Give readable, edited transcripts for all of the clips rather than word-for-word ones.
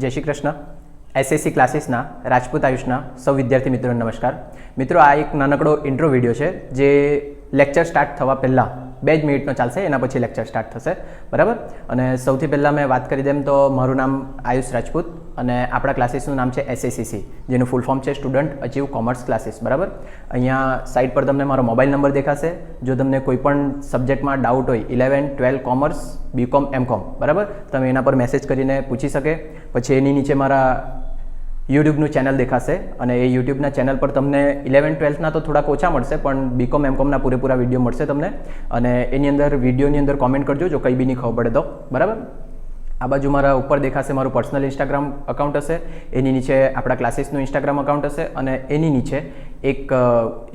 જય શ્રી કૃષ્ણ. એસએસસી ક્લાસીસના રાજપૂત આયુષના સૌ વિદ્યાર્થી મિત્રોને નમસ્કાર. મિત્રો, આ એક નાનકડો ઇન્ટ્રો વિડીયો છે જે લેક્ચર સ્ટાર્ટ થવા પહેલાં 2 મિનિટનો ચાલશે, એના પછી લેક્ચર સ્ટાર્ટ થશે, બરાબર. અને સૌથી પહેલાં મેં વાત કરી દેમ તો મારું નામ આયુષ રાજપૂત અને આપણા ક્લાસીસનું નામ છે SACC, જેનું ફૂલ ફોર્મ છે સ્ટુડન્ટ અચીવ કોમર્સ ક્લાસીસ, બરાબર. અહીંયા સાઇટ પર તમને મારો મોબાઈલ નંબર દેખાશે. જો તમને કોઈ પણ સબ્જેક્ટમાં ડાઉટ હોય 11, 12 કોમર્સ, BCom, MCom, બરાબર, તમે એના પર મેસેજ કરીને પૂછી શકે. પછી એની નીચે મારા યુટ્યુબનું ચેનલ દેખાશે અને એ યુટ્યુબના ચેનલ પર તમને 11, 12ના તો થોડાક ઓછા મળશે, પણ BCom, MComના પૂરેપૂરા વિડીયો મળશે તમને. અને એની અંદર વિડીયોની અંદર કોમેન્ટ કરજો જો કંઈ બી નહીં ખબર પડે તો, બરાબર. આ બાજુ મારા ઉપર દેખાશે મારું પર્સનલ ઇન્સ્ટાગ્રામ અકાઉન્ટ હશે, એની નીચે આપણા ક્લાસીસનું ઇન્સ્ટાગ્રામ અકાઉન્ટ હશે અને એની નીચે એક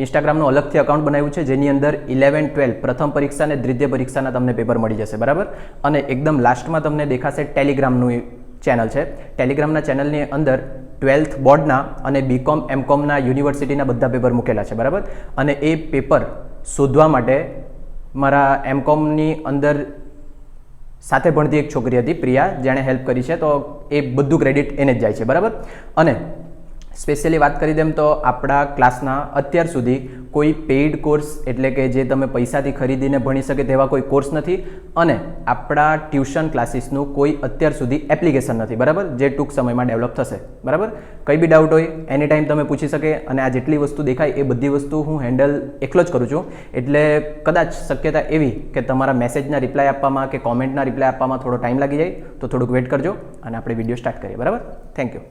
ઇન્સ્ટાગ્રામનું અલગથી અકાઉન્ટ બનાવ્યું છે જેની અંદર 11, 12 પ્રથમ પરીક્ષા અને દ્વિતીય પરીક્ષાના તમને પેપર મળી જશે, બરાબર. અને એકદમ લાસ્ટમાં તમને દેખાશે ટેલિગ્રામનું ચેનલ છે. ટેલિગ્રામના ચેનલની અંદર 12th બોર્ડના અને BCom, MComના યુનિવર્સિટીના બધા પેપર મૂકેલા છે, બરાબર. અને એ પેપર શોધવા માટે મારા MComની અંદર સાથે ભણતી એક છોકરી હતી પ્રિયા, જેણે હેલ્પ કરી છે, તો એ બધું ક્રેડિટ એને જ જાય છે, બરાબર. અને સ્પેશિયલી વાત કરી દેમ તો આપણા ક્લાસના અત્યાર સુધી કોઈ પેઇડ કોર્સ એટલે કે જે તમે પૈસાથી ખરીદીને ભણી શકે તેવા કોઈ કોર્સ નથી અને આપણા ટ્યુશન ક્લાસીસનું કોઈ અત્યાર સુધી એપ્લિકેશન નથી, બરાબર, જે ટૂંક સમયમાં ડેવલપ થશે, બરાબર. કંઈ બી ડાઉટ હોય એની ટાઈમ તમે પૂછી શકે અને આ જેટલી વસ્તુ દેખાય એ બધી વસ્તુ હું હેન્ડલ એકલો જ કરું છું. એટલે કદાચ શક્યતા એવી કે તમારા મેસેજના રિપ્લાય આપવામાં કે કોમેન્ટના રિપ્લાય આપવામાં થોડો ટાઈમ લાગી જાય, તો થોડુંક વેઇટ કરજો અને આપણે વિડીયો સ્ટાર્ટ કરીએ, બરાબર. Thank you.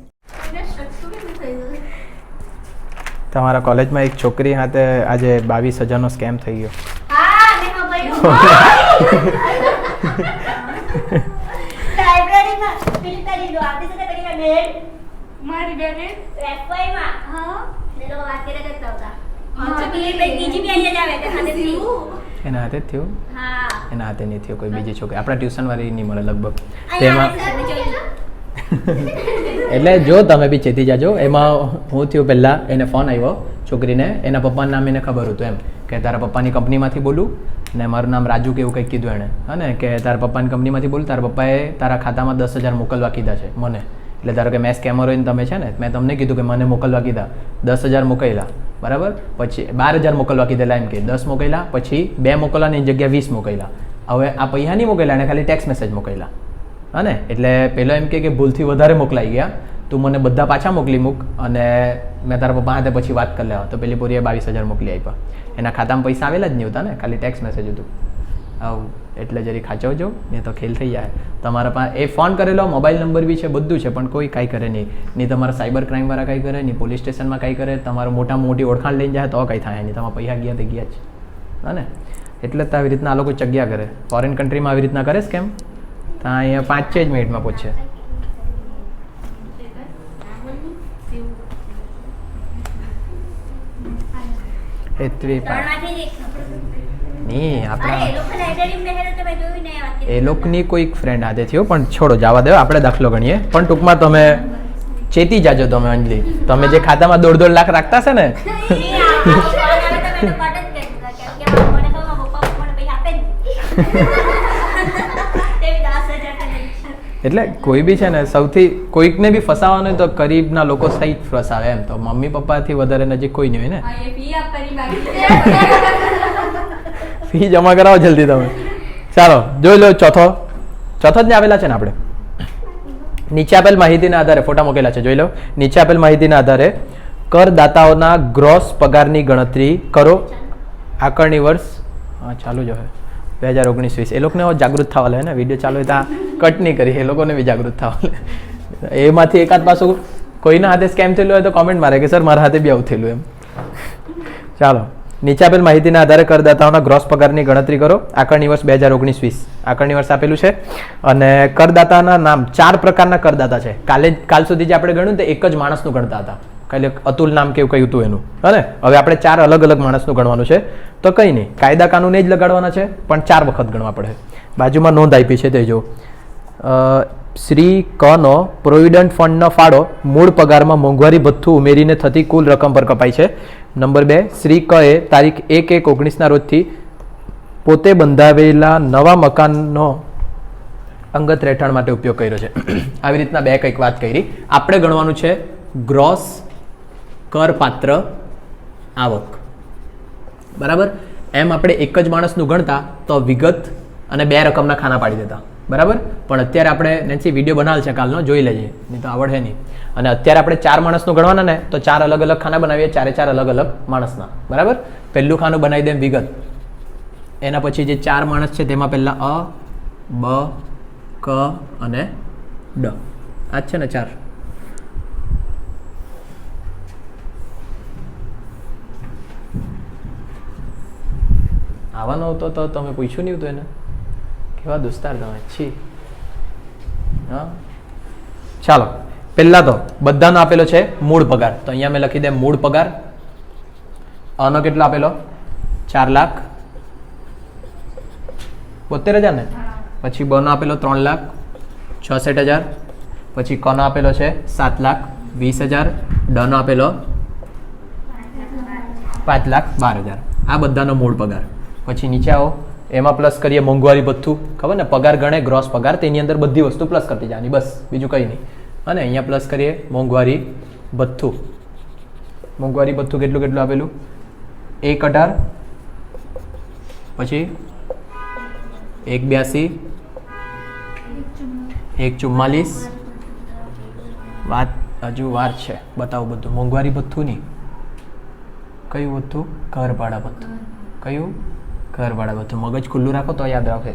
તમારા કોલેજમાં એક છોકરી હાથે આજે 22,000નો સ્કેમ થઈ ગયો. એના હાથે જ થયું? એના હાથે નહીં થયું, કોઈ બીજી છોકરી આપણા ટ્યુશન વાળી નહીં મળે લગભગ. તેમાં એટલે જો તમે બી ચેતી જાજો. એમાં હું થયું, પહેલાં એને ફોન આવ્યો છોકરીને, એના પપ્પાનું નામ એને ખબર હતું એમ કે તારા પપ્પાની કંપનીમાંથી બોલું ને મારું નામ રાજુ કે એવું કંઈક કીધું એણે, હા ને, કે તારા પપ્પાની કંપનીમાંથી બોલું, તારા પપ્પાએ તારા ખાતામાં 10,000 મોકલવા કીધા છે મને. એટલે ધારો કે મેં સ્કેમર હોય ને તમે છે ને, મેં તમને કીધું કે મને મોકલવા કીધા, 10,000 મોકલ્યા, બરાબર. પછી 12,000 મોકલવા કીધેલા, એમ કે 10 મોકલ્યા, પછી 2 મોકલવાની જગ્યા 20 મોકલ્યા. હવે આ પૈસા નહીં મોકલ્યા, એને ખાલી ટેક્સ મેસેજ મોકલ્યા, હા ને. એટલે પેલો એમ કે ભૂલથી વધારે મોકલાઈ ગયા, તું મને બધા પાછા મોકલી મૂક અને મેં તારા પપ્પા હાથે પછી વાત કરી લેવા. તો પેલી પૂરીએ 22,000 મોકલી આપ્યા. એના ખાતામાં પૈસા આવેલા જ નહીં હતા ને, ખાલી ટેક્સ મેસેજ હતું. આવું એટલે જરી ખાચવજો, નહીં તો ખેલ થઈ જાય. તમારા પાસે એ ફોન કરેલો મોબાઈલ નંબર બી છે, બધું છે, પણ કોઈ કાંઈ કરે નહીં. નહીં તમારા સાયબર ક્રાઇમવાળા કાંઈ કરે નહીં, પોલીસ સ્ટેશનમાં કાંઈ કરે, તમારું મોટામાં મોટી ઓળખાણ લઈને જાય તો કંઈ થાય નહીં, તમારા પૈસા ગયા તે ગયા જ, હા ને. એટલે તો આવી રીતના આ લોકો ચગ્યા કરે. ફોરેન કન્ટ્રીમાં આવી રીતના કરે કેમ? ત્યાં અહીંયા 5-6 જ મિનિટમાં પહોંચે. નહીં, આપણા એ લોકોની કોઈક ફ્રેન્ડ હાથે થયો, પણ છોડો, જવા દો, આપણે દાખલો ગણીએ. પણ ટૂંકમાં તમે ચેતી જાજો. તમે અંજલિ, તમે જે ખાતામાં 1.5 લાખ રાખતા છે ને, એટલે કોઈ બી છે ને, સૌથી કોઈકને બી ફસાવાનું તો ગરીબના લોકો સહિત ફસાવે એમ. તો મમ્મી પપ્પાથી વધારે નજીક કોઈ નહીં હોય ને. ફી જમા કરાવો જલ્દી તમે. ચાલો જોઈ લો. ચોથો જ ને આવેલા છે ને આપણે. નીચે આપેલ માહિતીના આધારે ફોટા મૂકેલા છે, જોઈ લો. નીચે આપેલ માહિતીના આધારે કરદાતાઓના ગ્રોસ પગારની ગણતરી કરો. આકારણી વર્ષ ચાલુ જ હોય 2019-20. એ લોકોને જાગૃત થવા લે ને, વિડીયો ચાલુ હોય ત્યાં કટ નહીં કરી, એ લોકોને બી જાગૃત થવા લે. એમાંથી એકાદ પાછું કોઈના હાથે સ્કેમ થયેલું હોય તો કોમેન્ટ મારે કે સર મારા હાથે બી આવું થયેલું એમ. ચાલો, નીચે આપેલ માહિતીના આધારે કરદાતાઓના ગ્રોસ પગારની ગણતરી કરો. આકારણી વર્ષ 2019-20. આકારણી વર્ષ આપેલું છે અને કરદાતાના નામ 4 પ્રકારના કરદાતા છે. કાલ સુધી જે આપણે ગણ્યું તો એક જ માણસનું ગણતા હતા, ખાલી અતુલ નામ કેવું કહ્યું હતું એનું, હા. હવે આપણે 4 અલગ અલગ માણસનું ગણવાનું છે. તો કંઈ નહીં, કાયદા કાનૂન જ લગાડવાના છે, પણ 4 વખત ગણવા પડે. બાજુમાં નોંધ આપી છે તે જો. શ્રી કનો પ્રોવિડન્ટ ફંડનો ફાળો મૂળ પગારમાં મોંઘવારી ભથ્થું ઉમેરીને થતી કુલ રકમ પર કપાય છે. નંબર 2, શ્રી કએ તારીખ 1/1/19ના રોજથી પોતે બંધાવેલા નવા મકાનનો અંગત રહેઠાણ માટે ઉપયોગ કર્યો છે. આવી રીતના બે કંઈક વાત કરી. આપણે ગણવાનું છે ગ્રોસ કરપાત્ર આવક. બરાબર. એમ આપણે એક જ માણસનું ગણતા તો વિગત અને બે રકમના ખાના પાડી દેતા. બરાબર. પણ અત્યારે આપણે નેન્સી વિડીયો બનાવેલ છે કાલનો, જોઈ લેજે, નહીં તો આવડે નહીં. અને અત્યારે આપણે 4 માણસનું ગણવાના ને તો 4 અલગ અલગ ખાના બનાવીએ, 4 અલગ અલગ માણસના. બરાબર. પહેલું ખાનું બનાવી દે વિગત. એના પછી જે 4 માણસ છે તેમાં પહેલા અ, બ, ક અને ડ. આ જ છે ને 4. આવવાનો હતો તો તમે પૂછ્યું નહીં હતું એને. કેવા દોસ્તાર તમે છી. હા, ચાલો. પહેલા તો બધાનો આપેલો છે મૂળ પગાર. તો અહીંયા મેં લખી દે મૂળ પગાર. આનો કેટલો આપેલો? 4,72,000 ને. પછી બ નો આપેલો 3,66,000. પછી ક નો આપેલો છે 7,20,000. ડ નો આપેલો 5,12,000. આ બધાનો મૂળ પગાર. પછી નીચે આવો, એમાં પ્લસ કરીએ મોંઘવારી ભથ્થું. ખબર ને, પગાર ગણે ગ્રોસ પગાર, તેની અંદર બધી વસ્તુ પ્લસ કરતી જવાની, બસ બીજું કંઈ નહીં. અને અહીંયા પ્લસ કરીએ મોંઘવારી ભથ્થું. મોંઘવારી ભથ્થું કેટલું કેટલું આપેલું? 1,18, પછી 1,82, 1,44. વાત હજુ વાર છે, બતાવું બધું. મોંઘવારી ભથ્થું નહીં, કયું ભથ્થું? ઘર ભાડા ભથ્થું. કયું? ઘર ભાડા ભથ્થું. મગજ ખુલ્લું રાખો તો યાદ રાખે.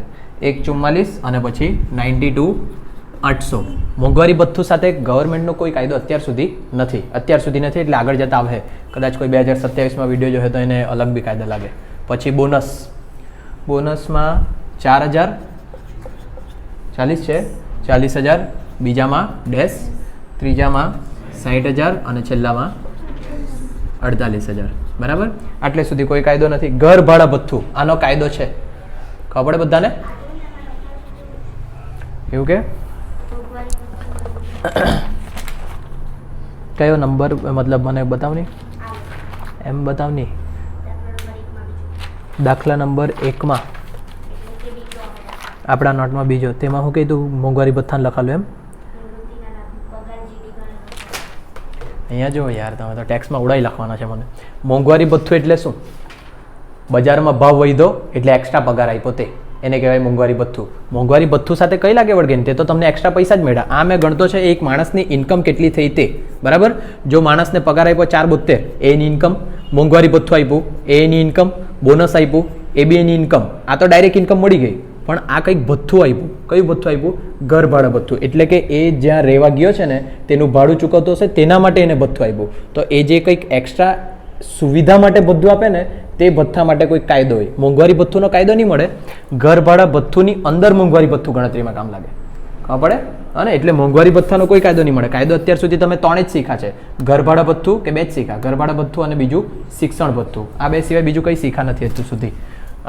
1,44 અને પછી 92,800. મોંઘવારી ભથ્થું સાથે ગવર્મેન્ટનો કોઈ કાયદો અત્યાર સુધી નથી એટલે આગળ જતા આવે. કદાચ કોઈ 2027માં વિડીયો જોયો તો એને અલગ બી કાયદા લાગે. પછી બોનસ. બોનસમાં 4,040 છે, 40,000. બીજામાં ડેશ, ત્રીજામાં 60,000 અને છેલ્લામાં 48,000. બરાબર. આટલે સુધી કોઈ કાયદો નથી. ઘર ભાડા ભથ્થું, આનો કાયદો છે, ખબર પડે બધાને? એવું કે કયો નંબર, મતલબ મને બતાવ નહીં, એમ બતાવ નહીં. દાખલા નંબર 1માં આપણા નોટમાં બીજો, તેમાં શું કીધું? મોંઘવારી ભથ્થાને લખાલું એમ. અહીંયા જો યાર, તમે તો ટેક્સમાં ઉડાઈ લખવાના છે મને. મોંઘવારી ભથ્થું એટલે શું? બજારમાં ભાવ વધ્યો એટલે એક્સ્ટ્રા પગાર આપ્યો, તે એને કહેવાય મોંઘવારી ભથ્થું. મોંઘવારી ભથ્થું સાથે કઈ લાગે વળગે ને? તે તો તમને એક્સ્ટ્રા પૈસા જ મળ્યા. આ મેં ગણતો છે એક માણસની ઇન્કમ કેટલી થઈ તે. બરાબર. જો માણસને પગાર આપ્યો 4,72, એની ઇન્કમ. મોંઘવારી ભથ્થું આપ્યું, એની ઇન્કમ. બોનસ આપ્યું, એ બી એની ઇન્કમ. આ તો ડાયરેક્ટ ઇન્કમ મળી ગઈ. પણ આ કંઈક ભથ્થું આપ્યું. કયું ભથ્થું આપ્યું? ઘર ભાડા ભથ્થું. એટલે કે એ જ્યાં રહેવા ગયો છે ને તેનું ભાડું ચૂકવતો હશે, તેના માટે એને ભથ્થું આપ્યું. તો એ જે કંઈક એક્સ્ટ્રા સુવિધા માટે ભથ્થું આપે ને, તે ભથ્થા માટે કોઈ કાયદો હોય. મોંઘવારી ભથ્થુનો કાયદો નહીં મળે. ઘર ભાડા ભથ્થુની અંદર મોંઘવારી ભથ્થું ગણતરીમાં કામ લાગે, ખબર પડે? અને એટલે મોંઘવારી ભથ્થાનો કોઈ કાયદો નહીં મળે. કાયદો અત્યાર સુધી તમે 3 જ શીખા છે, ઘર ભાડા ભથ્થું કે 2 જ શીખા. ઘર ભાડા ભથ્થું અને બીજું શિક્ષણ ભથ્થું. આ બે સિવાય બીજું કંઈ શીખા નથી હજુ સુધી.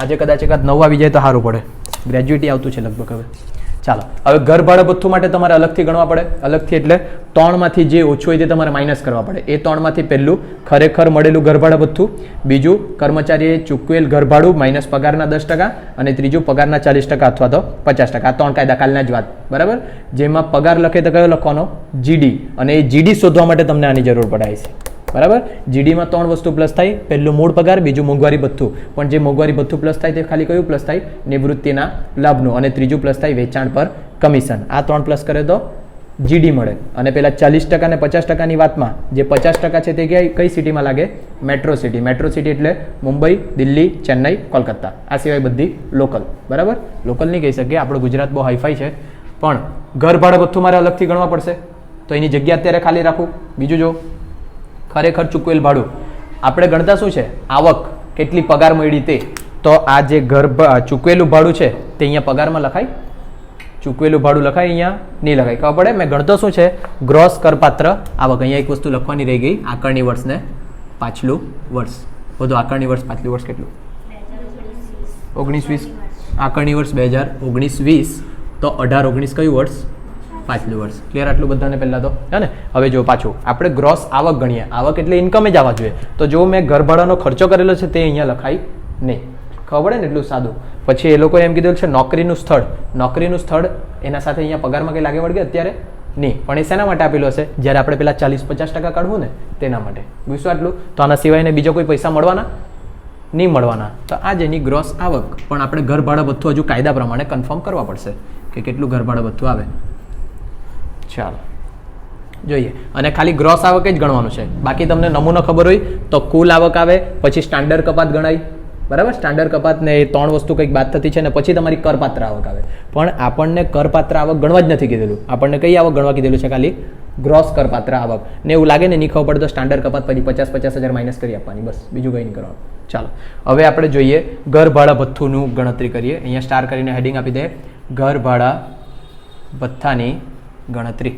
આજે કદાચ એકાદ નવું આવી જાય તો સારું પડે. ગ્રેજ્યુએટી આવતું છે લગભગ હવે. ચાલો, હવે ઘર ભાડા ભથ્થું માટે તમારે અલગથી ગણવા પડે. અલગથી એટલે 3માંથી જે ઓછું હોય તે તમારે માઇનસ કરવા પડે. એ 3માંથી પહેલું ખરેખર મળેલું ઘર ભાડા ભથ્થું, બીજું કર્મચારીએ ચૂકવેલ ઘર ભાડું માઇનસ પગારના 10%, અને ત્રીજું પગારના 40% અથવા તો 50%. આ 3 કાયદા કાલના જ વાત. બરાબર. જેમાં પગાર લખે તો કયો લખવાનો? જીડી. અને એ જીડી શોધવા માટે તમને આની જરૂર પડાય છે. બરાબર. જીડીમાં 3 વસ્તુ પ્લસ થાય. પહેલું મૂળ પગાર, બીજું મોંઘવારી ભથ્થું. પણ જે મોંઘવારી ભથ્થું પ્લસ થાય તે ખાલી કયું પ્લસ થાય? નિવૃત્તિના લાભનું. અને ત્રીજું પ્લસ થાય વેચાણ પર કમિશન. આ 3 પ્લસ કરે તો જીડી મળે. અને પેલા 40% અને 50%ની વાતમાં જે 50% છે તે કઈ સિટીમાં લાગે? Metro city. મેટ્રો સિટી એટલે મુંબઈ, દિલ્હી, ચેન્નઈ, કોલકાતા. આ સિવાય બધી લોકલ. બરાબર. લોકલ નહીં કહી શકીએ, આપણું ગુજરાત બહુ હાઈફાઈ છે. પણ ઘર ભાડા ભથ્થું મારે અલગથી ગણવા પડશે. તો એની જગ્યા અત્યારે ખાલી રાખું. બીજું જો ખરેખર ચૂકવેલ ભાડું, આપણે ગણતા શું છે? આવક, કેટલી પગાર મળી તે. તો આ જે ઘર ચૂકવેલું ભાડું છે તે અહીંયા પગારમાં લખાય? ચૂકવેલું ભાડું લખાય? અહીંયા નહીં લખાય. ખબર પડે? મેં ગણતો શું છે? ગ્રોસ કરપાત્ર આવક. અહીંયા એક વસ્તુ લખવાની રહી ગઈ, આકારણી વર્ષ ને પાછલું વર્ષ. બધું આકારણી વર્ષ પાછલું વર્ષ કેટલું? 19-20. આકારણી વર્ષ 2019-20. તો 18-19 કયું વર્ષ? પાછલું વર્ષ. ક્લિયર? આટલું બધાને પહેલાં તો હે ને. હવે જો પાછું આપણે ગ્રોસ આવક ગણીએ. આવક એટલે ઇન્કમ જ આવવા જોઈએ. તો જો મેં ઘર ભાડાનો ખર્ચો કરેલો છે તે અહીંયા લખાય નહીં. ખબર પડે ને એટલું સાદું. પછી એ લોકોએ એમ કીધું છે નોકરીનું સ્થળ એના સાથે અહીંયા પગારમાં કંઈ લાગે વળગે અત્યારે નહીં, પણ એ શેના માટે આપેલું હશે? જ્યારે આપણે પેલા 40-50% કાઢવું ને તેના માટે. પૂછ્યું આટલું? તો આના સિવાયને બીજો કોઈ પૈસા મળવાના નહીં મળવાના. તો આ જેની ગ્રોસ આવક, પણ આપણે ઘર ભાડા ભથ્થું હજુ કાયદા પ્રમાણે કન્ફર્મ કરવા પડશે કે કેટલું ઘર ભાડા ભથ્થું આવે. ચાલો જોઈએ. અને ખાલી ગ્રોસ આવક જ ગણવાનું છે. બાકી તમને નમૂનો ખબર હોય તો કુલ આવક આવે, પછી સ્ટાન્ડર્ડ કપાત ગણાય, બરાબર? સ્ટાન્ડર્ડ કપાત ને એ 3 વસ્તુ કંઈક બાદ થતી છે ને પછી તમારી કરપાત્ર આવક આવે. પણ આપણને કરપાત્ર આવક ગણવા જ નથી કીધેલું. આપણને કઈ આવક ગણવા કીધેલું છે? ખાલી ગ્રોસ કરપાત્ર આવક. ને એવું લાગે ને નહીં ખબર પડે તો સ્ટાન્ડર્ડ કપાત પછી 50,000 માઇનસ કરી આપવાની, બસ, બીજું કંઈ નહીં કરવાનું. ચાલો હવે આપણે જોઈએ ઘર ભાડા ભથ્થુનું ગણતરી કરીએ. અહીંયા સ્ટાર કરીને હેડિંગ આપી દે, ઘર ભાડા ભથ્થાની ગણતરી.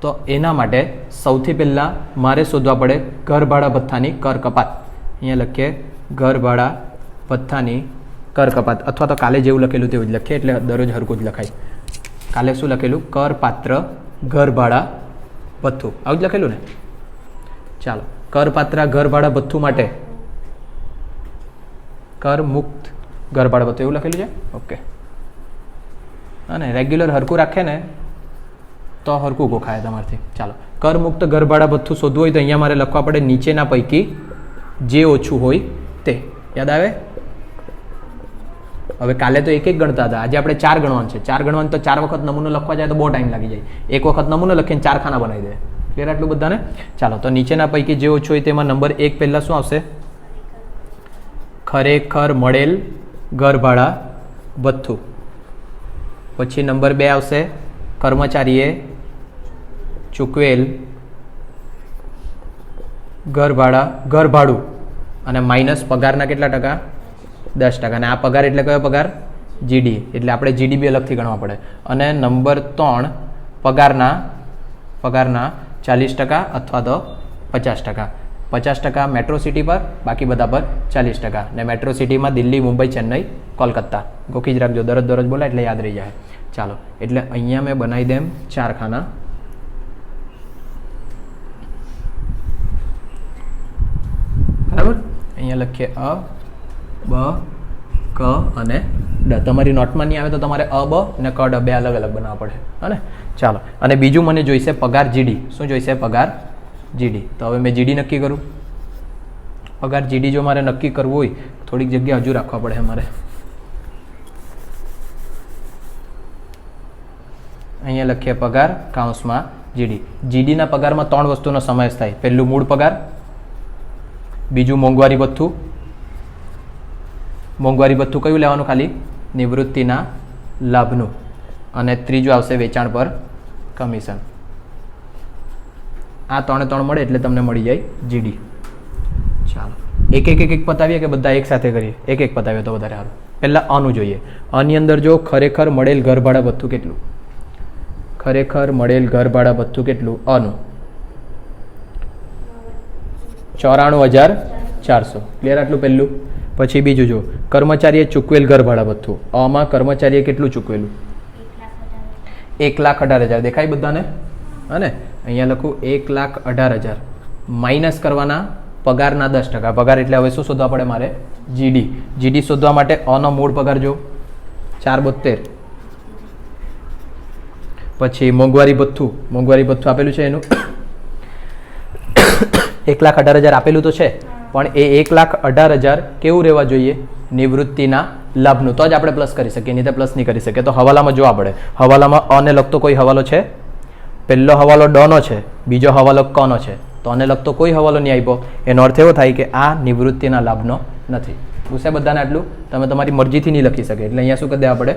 તો એના માટે સૌથી પહેલાં મારે શોધવા પડે ઘર ભાડા ભથ્થાની કર કપાત. અહીંયા લખીએ ઘર ભાડા ભથ્થાની કર કપાત, અથવા તો કાલે જેવું લખેલું તેવું જ લખીએ, એટલે દરરોજ હરખું જ લખાય. કાલે શું લખેલું? કરપાત્ર ઘર ભાડા ભથ્થું, આવું જ લખેલું ને? ચાલો, કરપાત્ર ઘર ભાડા ભથ્થું માટે કર મુક્ત ઘર ભાડા ભથ્થું એવું લખેલું છે. ઓકે, અને રેગ્યુલર હરખું રાખે ને તો હરખું ગોખાય તમારથી. ચાલો, કર મુક્ત ઘર ભાડા ભથ્થું શોધવું હોય તો અહીંયા મારે લખવા પડે નીચેના પૈકી જે ઓછું હોય તે. યાદ આવે? હવે કાલે તો એક ગણતા હતા, આજે આપણે 4 ગણવાનું છે. 4 ગણવાનું તો 4 વખત નમૂનો લખવા જાય તો બહુ ટાઈમ લાગી જાય. એક વખત નમૂનો લખીને 4 ખાના બનાવી દે. ક્લિયર આટલું બધાને? ચાલો, તો નીચેના પૈકી જે ઓછું હોય તેમાં નંબર 1 પહેલાં શું આવશે? ખરેખર મળેલ ઘર ભાડા ભથ્થું. પછી નંબર 2 આવશે કર્મચારીએ ચૂકવેલ ઘર ભાડું અને માઇનસ પગારના કેટલા ટકા? 10%. અને આ પગાર એટલે કયો પગાર? જીડી. એટલે આપણે જીડીબી અલગથી ગણવા પડે. અને નંબર 3 પગારના 40% અથવા તો 50%. 50% મેટ્રો સિટી પર, બાકી બધા પર 40%. ને મેટ્રો સિટીમાં દિલ્હી, મુંબઈ, ચેન્નઈ, કોલકાતા. ગોખી જ રાખજો, દરરોજ બોલા એટલે યાદ રહી જાય. ચાલો, એટલે અહીંયા મેં બનાવી દેમ 4 ખાના. બરાબર? અહીંયા લખીએ અ, બ, ક અને ડ. તમારી નોટમાં નહીં આવે તો તમારે અ, બ અને ક, ડ 2 અલગ અલગ બનાવવા પડે. હા ને? ચાલો, અને બીજું મને જોઈશે પગાર જીડી. શું જોઈશે? પગાર જીડી. તો હવે મેં જીડી નક્કી કરું. પગાર જીડી જો મારે નક્કી કરવું હોય થોડીક જગ્યા હજુ રાખવા પડે અમારે. અહીંયા લખીએ પગાર કાઉન્સમાં જીડી. જીડીના પગારમાં 3 વસ્તુનો સમાવેશ થાય. પહેલું મૂળ પગાર, બીજું મોંઘવારી ભથ્થું. મોંઘવારી ભથ્થું કયું લેવાનું? ખાલી નિવૃત્તિના લાભનું. અને ત્રીજું આવશે વેચાણ પર કમિશન. આ 3 મળે એટલે તમને મળી જાય જીડી. ચાલો, એક પતાવીએ કે બધા એક સાથે કરીએ? એક પતાવીએ તો વધારે સારું. પહેલાં આનું જોઈએ. આની અંદર જો ખરેખર મળેલ ઘર ભાડા ભથ્થું કેટલું? ખરેખર મળેલ ઘર ભાડા ભથ્થું કેટલું? આનું 94,400. ક્લિયર આટલું પહેલું? પછી બીજું જો કર્મચારીએ ચૂકવેલ ઘર ભાડા ભથ્થું. આમાં કર્મચારીએ કેટલું ચૂકવેલું? 1,18,000. દેખાય બધાને? અને અહીંયા લખું 1,18,000 માઇનસ કરવાના પગારના 10%. પગાર એટલે હવે શું શોધવા પડે મારે? જીડી. જીડી શોધવા માટે અનો મૂળ પગાર જો 472. પછી મોંઘવારી ભથ્થું આપેલું છે એનું 1,18,000 આપેલું તો છે, પણ એ 1,18,000 કેવું રહેવા જોઈએ? નિવૃત્તિના લાભનું. તો જ આપણે પ્લસ કરી શકીએ, નહીં તો પ્લસ નહીં કરી શકીએ. તો હવાલામાં જોવા પડે. હવાલામાં અને લગતો કોઈ હવાલો છે? પહેલો હવાલો ડનો છે, બીજો હવાલો કનો છે. તો આને લગતો કોઈ હવાલો નહીં આપ્યો. એનો અર્થ એવો થાય કે આ નિવૃત્તિના લાભનો નથી. પૂછે બધાને આટલું? તમે તમારી મરજીથી નહીં લખી શકે. એટલે અહીંયા શું કરી દેવા પડે?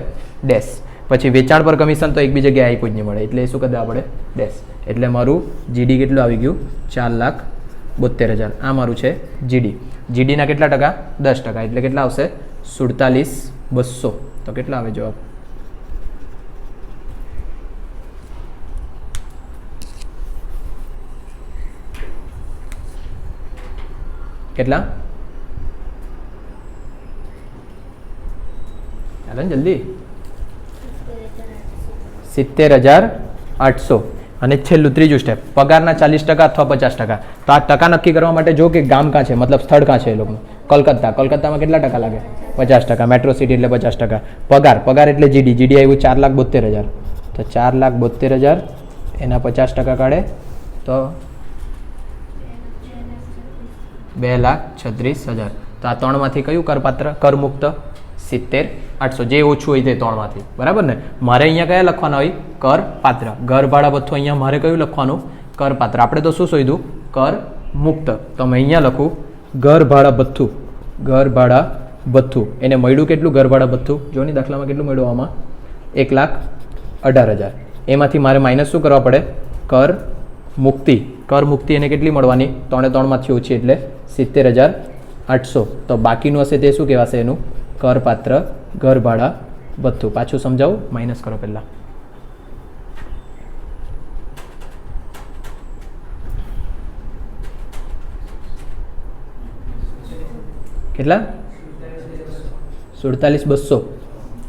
ડેશ. પછી વેચાણ પર કમિશન તો એક બી જગ્યાએ આપ્યું જ નહીં મળે, એટલે શું કરી દેવા પડે? ડેશ. એટલે મારું જીડી કેટલું આવી ગયું? 4,72,000. આ મારું છે જીડી. જીડીના કેટલા ટકા? 10%. એટલે કેટલા આવશે? 47,200. તો કેટલા આવે જવાબ? કેટલા? ચાલો ને જલ્દી. 70,800. અને છેલ્લું ત્રીજું સ્ટેપ, પગારના 40% અથવા 50%. તો આ ટકા નક્કી કરવા માટે જો કે ગામ કાં છે, મતલબ સ્થળ કાં છે એ લોકોનું. કલકત્તામાં કેટલા ટકા લાગે? 50%. મેટ્રો સિટી એટલે 50%. પગાર એટલે જીડી આવ્યું 4,72,000. તો 4,72,000 એના 50% કાઢે તો 2,36,000. તો આ ત્રણમાંથી કયું કરપાત્ર કરમુક્ત? 70,800. જે ઓછું હોય તે ત્રણમાંથી, બરાબર ને? મારે અહીંયા કયા લખવાના હોય? કરપાત્ર. ઘર ભાડા ભથ્થું અહીંયા મારે કયું લખવાનું? કરપાત્ર. આપણે તો શું શોધ્યું? કર મુક્ત. તો મેં અહીંયા લખું ઘર ભાડા ભથ્થું. એને મળ્યું કેટલું ઘર ભાડા ભથ્થું? જોની દાખલામાં કેટલું મળ્યું? આમાં 1,18,000. એમાંથી મારે માઇનસ શું કરવા પડે? કર મુક્તિ એને કેટલી મળવાની? 3/3માંથી ઓછી એટલે 70,800. તો બાકીનું હશે તે શું કહેવાશે? એનું કરપાત્ર ઘર ભાડા ભથ્થું. પાછું સમજાવું, માઇનસ કરો પહેલાં. કેટલા? 47,200.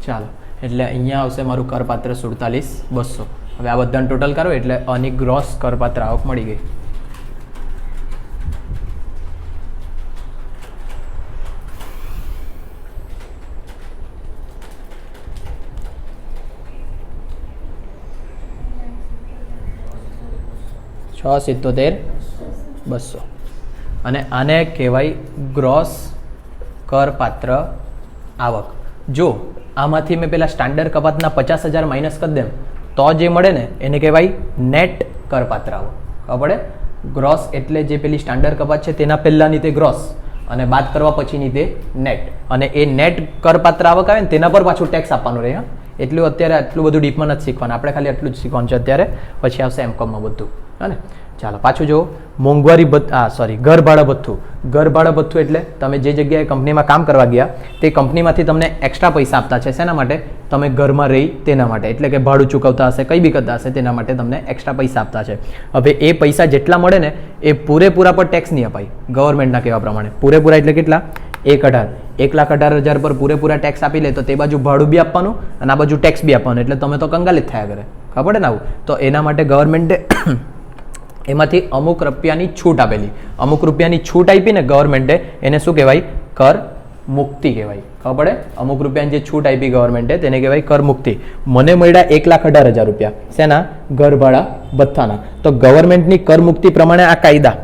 ચાલો, એટલે અહીંયા આવશે મારું કરપાત્ર 47,200. હવે આ બધાને ટોટલ કરો એટલે આની ગ્રોસ કરપાત્ર આવક મળી ગઈ. $6,77,200. અને આને કહેવાય ગ્રોસ કરપાત્ર આવક. જો આમાંથી મેં પેલા સ્ટાન્ડર્ડ કપાતના 50,000 માઇનસ કરી દેમ તો જે મળે ને એને કહેવાય નેટ કરપાત્ર આવક. ખબર પડે? ગ્રોસ એટલે જે પેલી સ્ટાન્ડર્ડ કપાત છે તેના પહેલાંની તે ગ્રોસ અને બાદ કરવા પછીની તે નેટ. અને એ નેટ કરપાત્ર આવક આવે ને તેના પર પાછું ટેક્સ આપવાનું રહે. એટલું અત્યારે આટલું બધું ડીપમાં નથી શીખવાનું, આપણે ખાલી આટલું જ શીખવાનું છે અત્યારે. પછી આવશે એમકોમમાં બધું. હા ને? ચાલો પાછું જુઓ. ઘર ભાડા ભથ્થું એટલે તમે જે જગ્યાએ કંપનીમાં કામ કરવા ગયા તે કંપનીમાંથી તમને એક્સ્ટ્રા પૈસા આપતા છે. શેના માટે? તમે ઘરમાં રહી તેના માટે. એટલે કે ભાડું ચૂકવતા હશે, કંઈ બી કરતા હશે તેના માટે તમને એક્સ્ટ્રા પૈસા આપતા છે. હવે એ પૈસા જેટલા મળે ને એ પૂરેપૂરા પર ટેક્સ નહીં અપાય ગવર્મેન્ટના કહેવા પ્રમાણે. પૂરેપૂરા એટલે કેટલા? 1,18,000 પર પૂરેપૂરા ટેક્સ આપી લે તો તે બાજુ ભાડું બી આપવાનું અને આ બાજુ ટેક્સ બી આપવાનું. એટલે તમે તો કંગાલ જ થયા કરે. ખબર પડે ને આવું? તો એના માટે ગવર્મેન્ટે એમાંથી અમુક રૂપિયાની છૂટ આપેલી. અમુક રૂપિયાની છૂટ આપી ને ગવર્મેન્ટે એને શું કહેવાય? કર મુક્તિ કહેવાય. ખબર પડે? અમુક રૂપિયાની જે છૂટ આપી ગવર્મેન્ટે તેને કહેવાય કર મુક્તિ. મને મળ્યા 1,18,000 રૂપિયા. શેના? ઘર ભાડા ભથ્થાના. તો ગવર્મેન્ટની કર મુક્તિ પ્રમાણે આ કાયદા,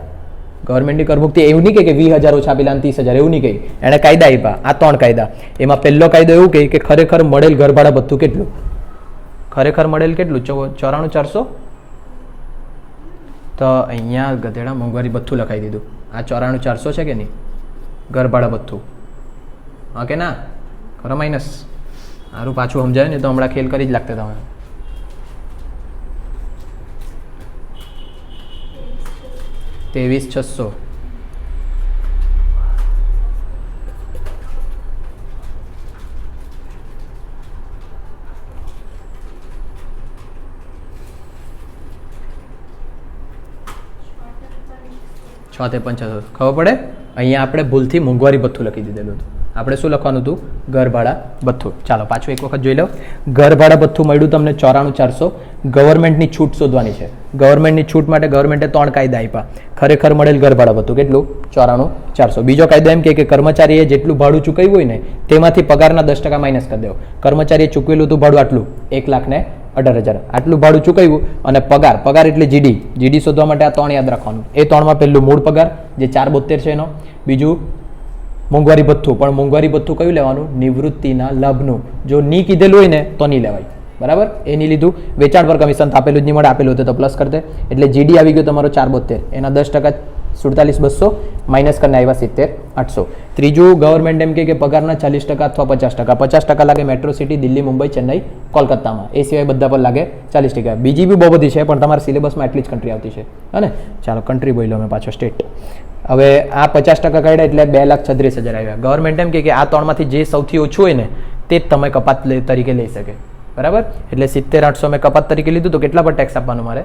ગવર્મેન્ટની કર મુક્તિ એવું નહીં કે 20,000 ઓછા આપેલા 30,000 એવું નહીં કહી. એણે કાયદા આપ્યા. આ 3 કાયદા. એમાં પહેલો કાયદો એવું કહે કે ખરેખર મળેલ ઘર ભાડા ભથ્થું કેટલું? ખરેખર મળેલ કેટલું? 94,400. તો અહીંયા ગધેડા મોંઘવારી ભથ્થું લખાઈ દીધું. આ 94,400 છે કે નહીં? ઘર ભાડા ભથ્થું. હા કે ના? ખરો માઇનસ. સારું પાછું સમજાય ને તો હમણાં ખેલ કરી જ લાગતા તમે. 23,600. ખબર પડે? અહીંયા આપણે ભૂલથી મોંઘવારી ભથ્થું લખી દીધેલું હતું. આપણે શું લખવાનું હતું? ઘર ભાડા ભથ્થું. ચાલો પાછું એક વખત જોઈ લો. ઘર ભાડા ભથ્થું મળ્યું તમને 94,400. ગવર્મેન્ટની છૂટ શોધવાની છે. ગવર્મેન્ટની છૂટ માટે ગવર્મેન્ટે 3 કાયદા આપ્યા. ખરેખર મળેલ ઘર ભાડા ભથ્થું કેટલું? 94,400. બીજો કાયદો એમ કે કર્મચારીએ જેટલું ભાડું ચૂકવ્યું હોય ને તેમાંથી પગારના 10% માઇનસ કરી દેવો. કર્મચારીએ ચૂકવેલું હતું ભાડું આટલું 1,18,000. આટલું ભાડું ચૂકવ્યું અને પગાર એટલે જીડી શોધવા માટે આ 3 યાદ રાખવાનું. એ 3માં પહેલું મૂળ પગાર જે 4,72 છે એનો. બીજું મોંઘવારી ભથ્થું. પણ મોંઘવારી ભથ્થું કયું લેવાનું? નિવૃત્તિના લાભનું. જો ની કીધેલું હોય ને તો નહીં લેવાય. બરાબર? એ નહીં લીધું. વેચાણ પર કમિશન આપેલું જ નહીં મળે. આપેલું હતું તો પ્લસ કરતે. એટલે જીડી આવી ગયો તમારો 4,72. એના 10% 47,200 માઇનસ કરીને આવ્યા 70,800. ત્રીજું ગવર્મેન્ટ એમ કે પગારના 40% અથવા 50%. 50% લાગે મેટ્રો સિટી, દિલ્હી, મુંબઈ, ચેન્નઈ, કોલકાતામાં. એ સિવાય બધા પર લાગે 40%. બીજી બી બહુ બધી છે પણ તમારા સિલેબસમાં એટલી જ કન્ટ્રી આવતી છે. હા ને? ચાલો કન્ટ્રી બોલ્યો અમે પાછો સ્ટેટ. હવે આ 50% કાઢ્યા એટલે 2,36,000 આવ્યા. ગવર્મેન્ટ એમ કે આ 3માંથી જે સૌથી ઓછું હોય ને તે જ તમે કપાત તરીકે લઈ શકે. બરાબર? એટલે 70,800 મેં કપાત તરીકે લીધું તો કેટલા પર ટેક્સ આપવાનું મારે?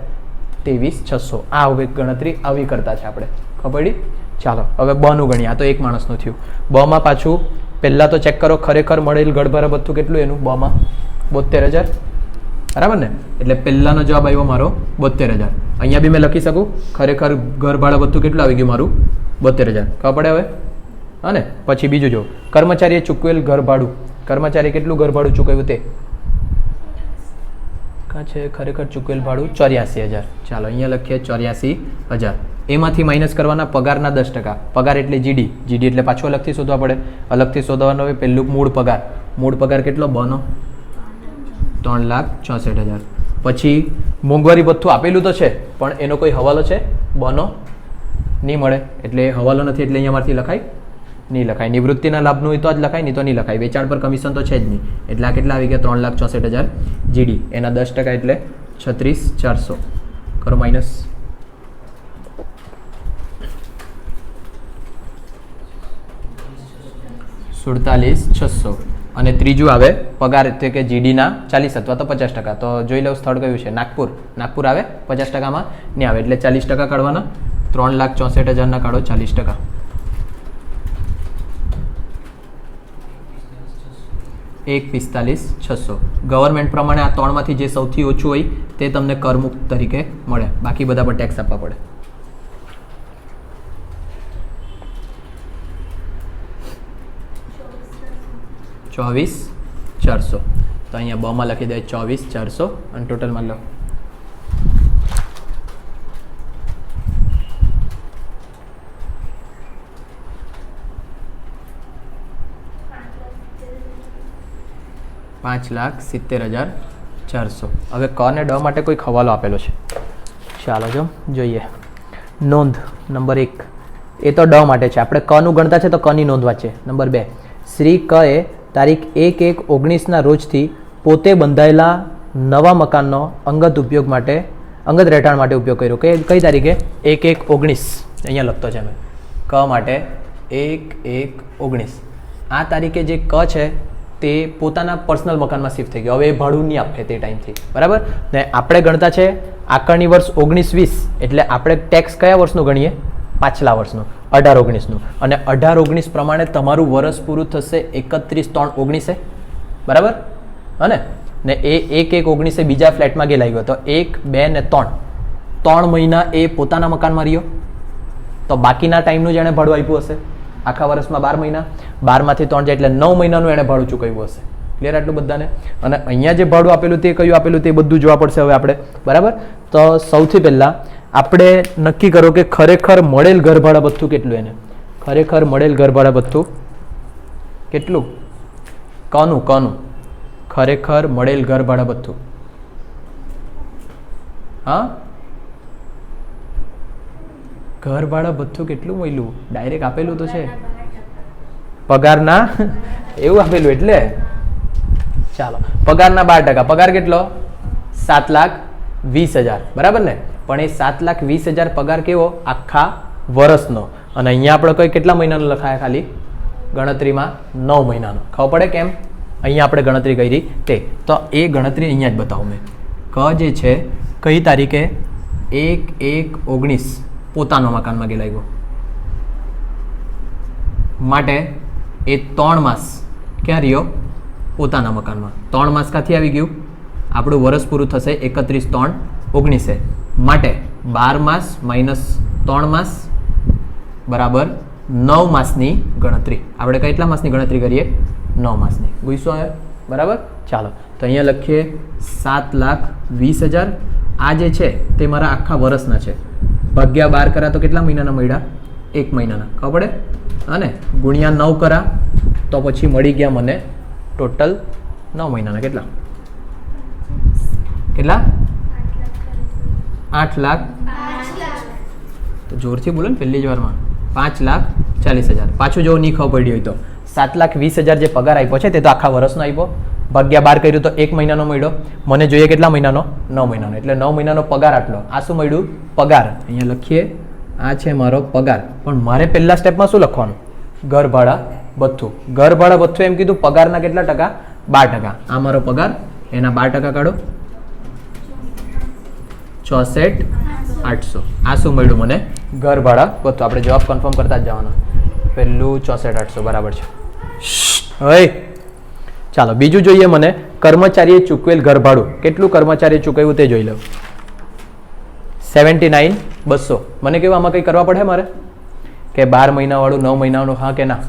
23,600. આ હવે ગણતરી આવી કરતા છે આપણે. ખબર પડી? ચાલો હવે બનું ગણીએ. આ તો એક માણસનું થયું. બમાં પાછું પહેલાં તો ચેક કરો ખરેખર મળેલ ઘર ભાડા ભથ્થું કેટલું એનું? બમાં 72,000. બરાબર ને? એટલે પહેલાનો જવાબ આવ્યો મારો 72,000. અહીંયા બી મેં લખી શકું ખરેખર ઘર ભાડા ભથ્થું કેટલું આવી ગયું મારું? 72,000. ખબર પડે હવે? અને પછી બીજું જો કર્મચારીએ ચૂકવેલ ઘર ભાડું, કર્મચારી કેટલું ઘર ભાડું ચૂકવ્યું તે કાં છે ખરેખર ચૂકવેલ ભાડું 84,000. ચાલો અહીંયા લખીએ 84,000. એમાંથી માઇનસ કરવાના પગારના 10%. પગાર એટલે જીડી, જીડી એટલે પાછું અલગથી શોધવા પડે. અલગથી શોધવાનો હોય પહેલું મૂળ પગાર. મૂળ પગાર કેટલો બનો 3,64,000. પછી મોંઘવારી ભથ્થું આપેલું તો છે પણ એનો કોઈ હવાલો છે બનો નહીં મળે એટલે હવાલો નથી એટલે અહીંયા માંથી લખાય નહીં લખાય. નિવૃત્તિના લાભનું હોય તો જ લખાય, નહીં તો નહીં લખાય. વેચાણ પર કમિશન તો છે જ નહીં. એટલે આ કેટલા આવી ગયા 3,64,000 જીડી. એના 10% એટલે 36,400. કરો માઇનસ. $47,600. અને ત્રીજું આવે પગાર એટલે કે જીડીના 40 અથવા તો 50%. તો જોઈ લો સ્થળ કયું છે નાગપુર. નાગપુર આવે 50%માં નહીં આવે એટલે 40% કાઢવાના. 3,64,000 કાઢો 40%. $1,45,600. ગવર્મેન્ટ પ્રમાણે આ ત્રણમાંથી જે સૌથી ઓછું હોય તે તમને કરમુક્ત તરીકે મળે. બાકી બધા પર ટેક્સ આપવા પડે. $24,400. તો અહીંયા બમાં લખી દે 24,400 અને ટોટલમાં લો $5,70,400. હવે ક અને ડ માટે કોઈ હવાલો આપેલો છે. ચાલો જો જોઈએ. નોંધ નંબર 1 એ તો ડ માટે છે. આપણે કનું ગણતા છે તો કની નોંધ વાંચે. નંબર 2 શ્રી ક એ તારીખ 1/1/19ના રોજથી પોતે બંધાયેલા નવા મકાનનો અંગત ઉપયોગ માટે અંગત રહેઠાણ માટે ઉપયોગ કર્યો. કઈ તારીખે 1/1/19 અહીંયા લખતો છે. અમે ક માટે 1/1/19 આ તારીખે જે ક છે તે પોતાના પર્સનલ મકાનમાં શિફ્ટ થઈ ગયો. હવે એ ભાડું નહીં આપે તે ટાઈમથી, બરાબર ને. આપણે ગણતા છે આકારણી વર્ષ 19-20 એટલે આપણે ટેક્સ કયા વર્ષનું ગણીએ પાછલા વર્ષનું 18-19નું. અને 18-19 પ્રમાણે તમારું વર્ષ પૂરું થશે 31/3/19, બરાબર. અને ને એ 1/1/19 બીજા ફ્લેટમાં ગયેલા ગયો તો 1, 2 ને 3 મહિના એ પોતાના મકાનમાં રહ્યો. તો બાકીના ટાઈમનું જેણે ભાડું આપ્યું હશે આખા વર્ષમાં 12 મહિના, 12માંથી 3 જાય એટલે 9 મહિનાનું એણે ભાડું ચૂકવ્યું હશે. ક્લિયર આટલું બધાને? અને અહીંયા જે ભાડું આપેલું તે કયું આપેલું તે બધું જોવા પડશે હવે આપણે, બરાબર. તો સૌથી પહેલાં આપણે નક્કી કરો કે ખરેખર મળેલ ઘર ભાડા ભથ્થું કેટલું. એને ખરેખર મળેલ ઘર ભાડા ભથ્થું કેટલું? કનું ખરેખર મળેલ ઘર ભાડા ભથ્થું. હા, ઘર ભાડા ભથ્થું કેટલું મળ્યું? ડાયરેક્ટ આપેલું તો છે પગારના એવું આપેલું એટલે ચાલો પગારના 12%. પગાર કેટલો? 7,20,000, બરાબર ને. પણ એ 7,20,000 પગાર કેવો? આખા વર્ષનો. અને અહીંયા આપણે કોઈ કેટલા મહિનાનો લખાયા? ખાલી ગણતરીમાં 9 મહિનાનો. ખબર પડે કેમ? અહીંયા આપણે ગણતરી કરી તે. તો એ ગણતરી અહીંયા જ બતાવું મેં. ક જે છે કઈ તારીખે 1/1/19 પોતાનો મકાનમાં ગયેલા ગયો માટે એ 3 માસ ક્યાં રહ્યો? પોતાના મકાનમાં. 3 માસ ક્યાંથી આવી ગયું? આપણું વર્ષ પૂરું થશે 31/3/19 માટે 12 માસ માઇનસ 3 માસ બરાબર 9 માસની ગણતરી. આપણે કેટલા માસની ગણતરી કરીએ? 9 માસની. ગુસ્સો આવે, બરાબર. ચાલો તો અહીંયા લખીએ 7,20,000. આ જે છે તે મારા આખા વર્ષના છે. ભાગ્યા 12 કરા તો કેટલા મહિનાના મળ્યા? 1 મહિનાના. ખબર પડે? અને ગુણ્યા 9 કરા તો પછી મળી ગયા મને ટોટલ 9 મહિનાના. કેટલા? 8 લાખ. તો જોરથી બોલો ને પહેલી જ વારમાં. 5,40,000. પાછું જો નહીં ખબર પડી હોય તો 7,20,000 જે પગાર આપ્યો છે તે તો આખા વર્ષનો આપ્યો. ભાગ્યા 12 કર્યું તો 1 મહિનાનો મળ્યો. મને જોઈએ કેટલા મહિનાનો? 9 મહિનાનો. એટલે 9 મહિનાનો પગાર આટલો. આ શું મળ્યું? પગાર. અહીંયા લખીએ આ છે મારો પગાર. પણ મારે પહેલા સ્ટેપમાં શું લખવાનું? ઘર ભાડા ભથ્થું. ઘર ભાડા ભથ્થું એમ કીધું પગારના કેટલા ટકા? 12%. આ મારો પગાર, એના 12% કાઢો 64,800. આ શું મળ્યું મને? ઘર ભાડા ભથ્થું. આપણે જવાબ કન્ફર્મ કરતા જ જવાનો. પહેલું 64,800 બરાબર છે. હવે ચાલો બીજું જોઈએ. મને કર્મચારીએ ચૂકવેલ ઘર ભાડું કેટલું કર્મચારીએ ચૂકવ્યું તે જોઈ લઉં. 79,200. મને કેવું આમાં કંઈ કરવા પડે મારે કે 12 મહિનાવાળું 9 મહિનાનું હા કે ના?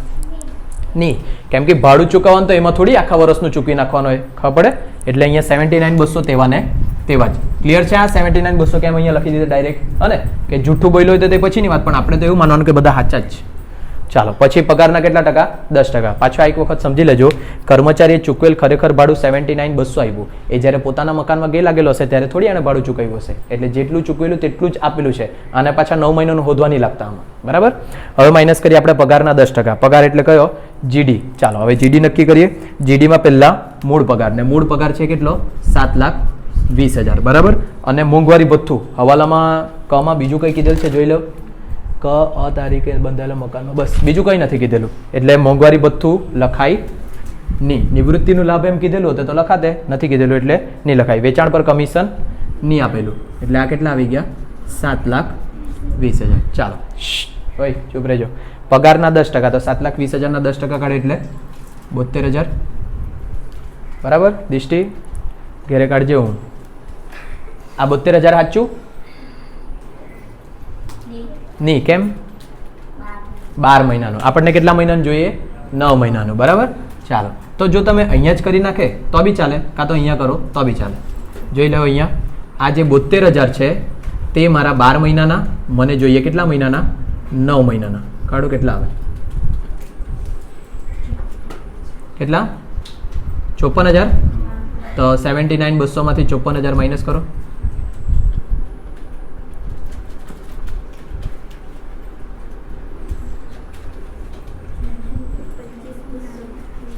નહીં, કેમ કે ભાડું ચૂકવવાનું તો એમાં થોડી આખા વર્ષનું ચૂકવી નાખવાનું હોય, ખબર પડે? એટલે અહીંયા 79,200 તેવા ને તેવા જ. ક્લિયર છે? આ 79,200 કેમ અહીંયા લખી દીધું ડાયરેક્ટ? અને કે જૂઠું બોલ્યો હોય તો તે પછીની વાત, પણ આપણે તો એવું માનવાનું કે બધા સાચા જ છે. ચાલો, પછી પગારના કેટલા ટકા? 10%. પાછું એક વખત સમજી લેજો, કર્મચારીએ ચૂકવેલ ખરેખર ભાડું 79,200 આવ્યું. એ જ્યારે પોતાના મકાનમાં ગઈ લાગેલો હશે ત્યારે થોડી એને ભાડું ચૂકવ્યું હશે, એટલે જેટલું ચૂકવેલું તેટલું જ આપેલું છે. અને પાછા 9 મહિનાનું હોદવા નહીં લાગતા આમાં, બરાબર? હવે માઇનસ કરીએ આપણે પગારના 10%. પગાર એટલે કયો? જીડી. ચાલો હવે જીડી નક્કી કરીએ. જીડીમાં પહેલા મૂળ પગાર, ને મૂળ પગાર છે કેટલો? 7,20,000, બરાબર? અને મોંઘવારી ભથ્થું હવાલામાં કમાં બીજું કંઈ કીધેલ છે? જોઈ લો. ક અ તારીખે બંધાયેલા મકાનમાં, બસ બીજું કંઈ નથી કીધેલું. એટલે મોંઘવારી ભથ્થું લખાય નહીં. નિવૃત્તિનું લાભ એમ કીધેલું હતું તો લખાતે, નથી કીધેલું એટલે નહીં લખાય. વેચાણ પર કમિશન નહીં આપેલું, એટલે આ કેટલા આવી ગયા? 7,20,000. ચાલો ઓય ચૂપ રહેજો. પગારના 10%, તો 7,20,000 ના 10% કાઢે એટલે 72,000, બરાબર? દિષ્ટિ ઘેરે કાઢજે. હું આ 72,000 સાચું નહીં, કેમ? 12 મહિનાનું. આપણને કેટલા મહિનાનું જોઈએ? 9 મહિનાનું, બરાબર? ચાલો, તો જો તમે અહીંયા જ કરી નાખે તો બી ચાલે, કાં તો અહીંયા કરો તો બી ચાલે. જોઈ લો અહીંયા આ જે 72,000 છે તે મારા 12 મહિનાના, મને જોઈએ કેટલા મહિનાના? 9 મહિનાના. કાઢો કેટલા આવે? કેટલા? 54,000. તો 79,200 માંથી 54,000 માઇનસ કરો.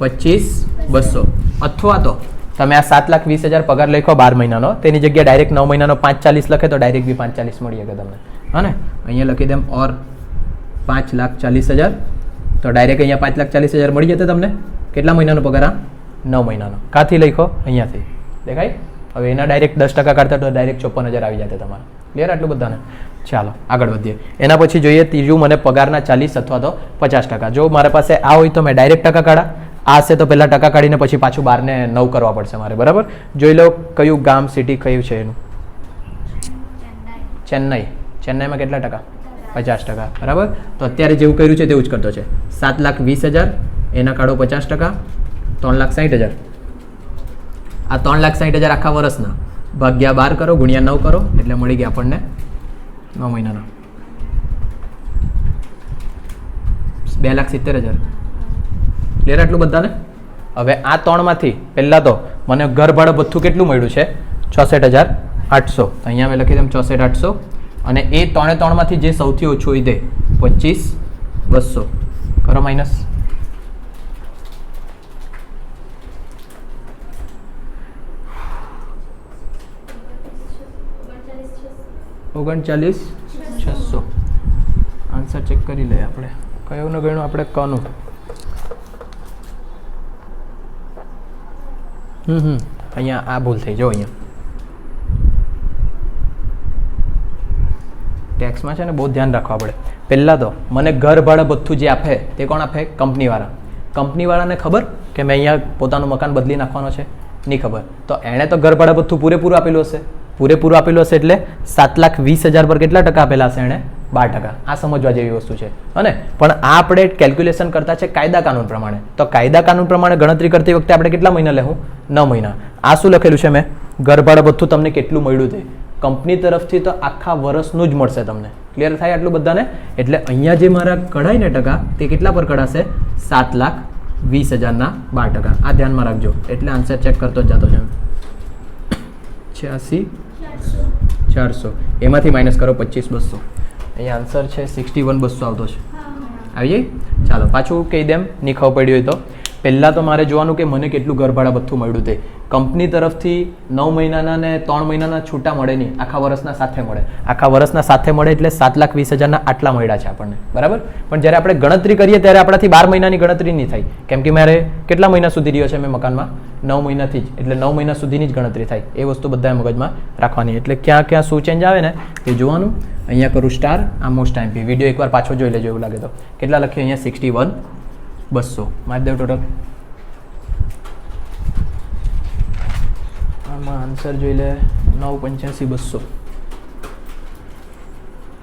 25,200. અથવા તો તમે આ 7,20,000 પગાર લખો 12 મહિનાનો, તેની જગ્યાએ ડાયરેક્ટ 9 મહિનાનો 5,40,000 લખે તો ડાયરેક્ટ બી 5,40,000 મળી શકે તમને. હા ને? અહીંયા લખી દેમ ઓર 5,40,000, તો ડાયરેક્ટ અહીંયા 5,40,000 મળી જશે તમને. કેટલા મહિનાનો પગાર? આ 9 મહિનાનો. કાથી લખો? અહીંયાથી દેખાય. હવે એના ડાયરેક્ટ 10% કાઢતા તો ડાયરેક્ટ 54,000 આવી જશે તમારા. ક્લિયર આટલું બધાને? ચાલો આગળ વધીએ. એના પછી જોઈએ ત્રીજું, મને પગારના 40 અથવા તો 50%. જો મારા પાસે આ હોય તો મેં ડાયરેક્ટ ટકા કાઢા, આ છે તો પહેલાં ટકા કાઢીને પછી પાછું 12 ને 9 કરવા પડશે મારે, બરાબર? જોઈ લો કયું ગામ, સિટી કયું છે એનું? ચેન્નઈ. ચેન્નઈમાં કેટલા ટકા? 50%, બરાબર? તો અત્યારે જેવું કર્યું છે તેવું જ કરતો છે. 7,20,000 એના કાઢો 50%, 3,60,000. આ 3,60,000 આખા વર્ષના ભાગ્યા 12 કરો, ગુણ્યા 9 કરો, એટલે મળી ગયા આપણને 9 મહિનાના 2,70,000. ક્લિયર આટલું બધાને? હવે આ 3 માંથી પહેલા તો મને ઘર ભાડું ભથ્થું કેટલું મળ્યું છે? 64,800. અહીંયા મેં લખી દઉં 64,800. અને એ 3 માંથી જે સૌથી ઓછું હોય તે 25,200 કરો માઇનસ. $39,600. આન્સર ચેક કરી લઈએ આપણે. કયું ને ગણ્યું આપણે? કનું. અહીંયા આ ભૂલ થઈ. જો અહીંયા ટેક્સમાં છે ને બહુ ધ્યાન રાખવા પડે. પહેલાં તો મને ઘર ભાડા ભથ્થું જે આપે તે કોણ આપે? કંપનીવાળા. કંપનીવાળાને ખબર કે મેં અહીંયા પોતાનું મકાન બદલી નાખવાનો છે? નહીં ખબર. તો એણે તો ઘર ભાડા ભથ્થું પૂરેપૂરું આપેલું હશે. પૂરેપૂરું આપેલું હશે એટલે 7,20,000 પર કેટલા ટકા આપેલા હશે એણે? 12%. આ સમજવા જેવી વસ્તુ છે. અને પણ આ આપણે કેલ્ક્યુલેશન કરતા છે કાયદા કાનૂન પ્રમાણે. તો કાયદા કાનૂન પ્રમાણે ગણતરી કરતી વખતે આપણે કેટલા મહિના લેવું? 9 મહિના. આ શું લખેલું છે મેં? ઘર ભાડા ભથ્થું તમને કેટલું મળ્યું તે કંપની તરફથી તો આખા વર્ષનું જ મળશે તમને. ક્લિયર થાય આટલું બધાને? એટલે અહીંયા જે મારા કઢાય ને ટકા તે કેટલા પર કઢાશે? 7,20,000 ના 12%. આ ધ્યાનમાં રાખજો. એટલે આન્સર ચેક કરતો જ જતો છે. 86,400 એમાંથી માઇનસ કરો 25,200. અહીંયા આન્સર છે 61,200 આવતો છે. આવી જાય? ચાલો પાછું કહી દેમ, નહીં ખબર પડી હોય તો. પહેલાં તો મારે જોવાનું કે મને કેટલું ઘર ભાડા ભથ્થું મળ્યું તે. કંપની તરફથી 9 મહિનાના ને 3 મહિનાના છૂટા મળે નહીં, આખા વર્ષના સાથે મળે. આખા વર્ષના સાથે મળે એટલે 7,20,000 ના આટલા મળ્યા છે આપણને, બરાબર? પણ જ્યારે આપણે ગણતરી કરીએ ત્યારે આપણાથી 12 મહિનાની ગણતરી નહીં થાય, કેમ કે મારે કેટલા મહિના સુધી રહ્યો છે મેં મકાનમાં? 9 મહિનાથી જ. એટલે 9 મહિના સુધીની જ ગણતરી થાય. એ વસ્તુ બધા મગજમાં રાખવાની. એટલે ક્યાં ક્યાં શું ચેન્જ આવે ને તે જોવાનું. અહીંયા કરું સ્ટાર, આ મોસ્ટ ટાઈમ વિડીયો એકવાર પાછો જોઈ લેજો એવું લાગે તો. કેટલા લખ્યું અહીંયા? 61,200 મારી દેવ ટોટલ. આમાં આન્સર જોઈ લે 9,85,200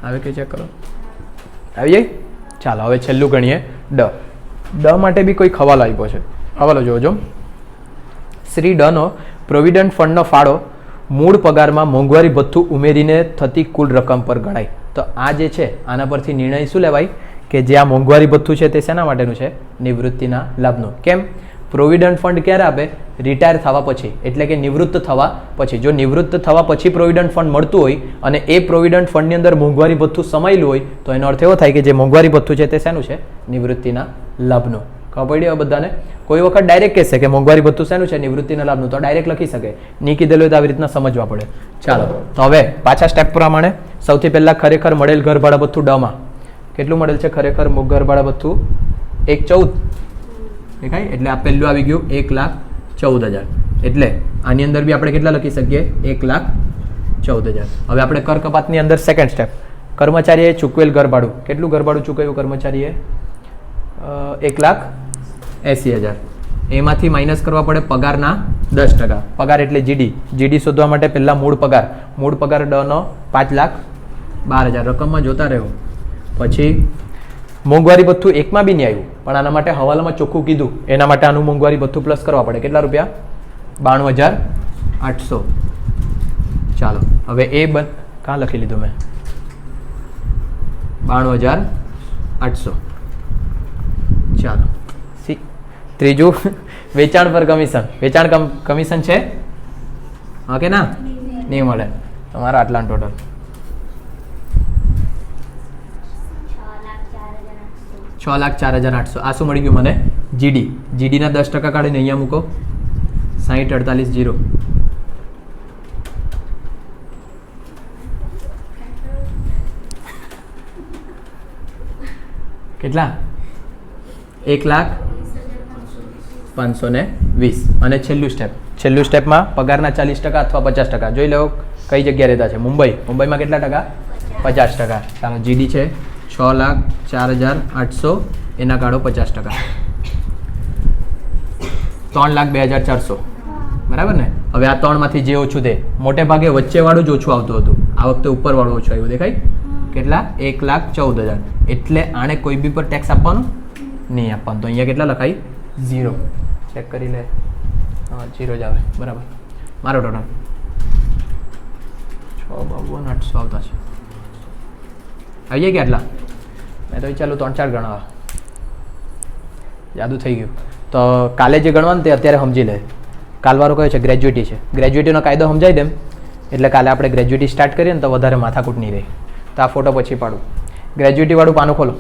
આવે કે ચેક કરો. આવી જાય? ચાલો હવે છેલ્લું ગણીએ ડ. ડ માટે બી કોઈ હવાલો આપ્યો છે. હવાલો જોજો. શ્રી ડનો પ્રોવિડન્ટ ફંડનો ફાળો મૂળ પગારમાં મોંઘવારી ભથ્થું ઉમેરીને થતી કુલ રકમ પર ગણાય. તો આ જે છે આના પરથી નિર્ણય શું લેવાય કે જે આ મોંઘવારી ભથ્થું છે તે શેના માટેનું છે? નિવૃત્તિના લાભનું. કેમ? પ્રોવિડન્ટ ફંડ ક્યારે આપે? રિટાયર થવા પછી, એટલે કે નિવૃત્ત થવા પછી. જો નિવૃત્ત થવા પછી પ્રોવિડન્ટ ફંડ મળતું હોય અને એ પ્રોવિડન્ટ ફંડની અંદર મોંઘવારી ભથ્થું સમાયેલું હોય તો એનો અર્થ એવો થાય કે જે મોંઘવારી ભથ્થું છે તે શેનું છે? નિવૃત્તિના લાભનું. ખબર પડી હવે બધાને? કોઈ વખત ડાયરેક્ટ કહેશે કે મોંઘવારી ભથ્થું શેનું છે? નિવૃત્તિના લાભનું, તો ડાયરેક્ટ લખી શકે. ની કીધેલું હોય તો આવી રીતના સમજવા પડે. ચાલો તો હવે પાછા સ્ટેપ પ્રમાણે સૌથી પહેલા ખરેખર મળેલ ઘર ભાડા ભથ્થું ડમાં કેટલું મળેલ છે? ખરેખર ઘર ભાડા ભથ્થું 114 દેખાય, એટલે આ પહેલું આવી ગયું 1,14,000. એટલે આની અંદર બી આપણે કેટલા લખી શકીએ? 1,14,000. હવે આપણે કર કપાતની અંદર સેકન્ડ સ્ટેપ, કર્મચારીએ ચૂકવેલ ઘર ભાડું. કેટલું ઘર ભાડું ચૂકવ્યું કર્મચારીએ? 1,80,000. એમાંથી માઇનસ કરવા પડે પગારના 10%. પગાર એટલે જીડી. જીડી શોધવા માટે પહેલા મૂળ પગાર ડનો 5,12,000 રકમમાં જોતા રહ્યો. પછી મોંઘવારી ભથ્થું એકમાં બી નહીં આવ્યું, પણ આના માટે હવાલામાં ચોખ્ખું કીધું, એના માટે આનું મોંઘવારી ભથ્થું પ્લસ કરવા પડે. કેટલા રૂપિયા? 92,800. ચાલો હવે એ કાં લખી લીધું મેં? 92,800. ચાલો ત્રીજું વેચાણ પર કમિશન. વેચાણ કમિશન છે? હા કે ના? નહીં મળે. તમારા આટલા ટોટલ 6,04,800. આ શું મળી ગયું મને? જીડી. જીડીના 10% કાઢીને અહીંયા મૂકો. 60,48,0. કેટલા? 1,05,20. અને છેલ્લું સ્ટેપમાં પગારના 40% અથવા 50%. જોઈ લો કઈ જગ્યા રહેતા છે? મુંબઈમાં કેટલા ટકા? 50%. ચાલો જીડી છે 6,04,800, એના કાઢો 50%. 3,02,400. બરાબર ને? હવે આ 3માંથી જે ઓછું તે મોટે ભાગે વચ્ચેવાળું જ ઓછું આવતું હતું, આ વખતે ઉપરવાળું ઓછું આવ્યું. દેખાય? કેટલા? 1,14,000. એટલે આને કોઈ બી પર ટેક્સ આપવાનું નહીં આપવાનું. તો અહીંયા કેટલા લખાય? 0. ચેક કરી લે. હા 0 જ આવે. બરાબર. મારો ટોટલ 6,52,800 આવતા છે. આવી જાય કે આટલા? મેં તો ચાલો 3-4 ગણવા. જાદુ થઈ ગયું. તો કાલે જે ગણવાનું તે અત્યારે સમજી લે. કાલવારો કયો છે? ગ્રેજ્યુટી છે. ગ્રેજ્યુટીનો કાયદો સમજાઈ દેમ એટલે કાલે આપણે ગ્રેજ્યુટી સ્ટાર્ટ કરીએ ને તો વધારે માથાકૂટ નહીં રહે. તો આ ફોટો પછી પાડું. ગ્રેજ્યુટીવાળું પાનું ખોલો.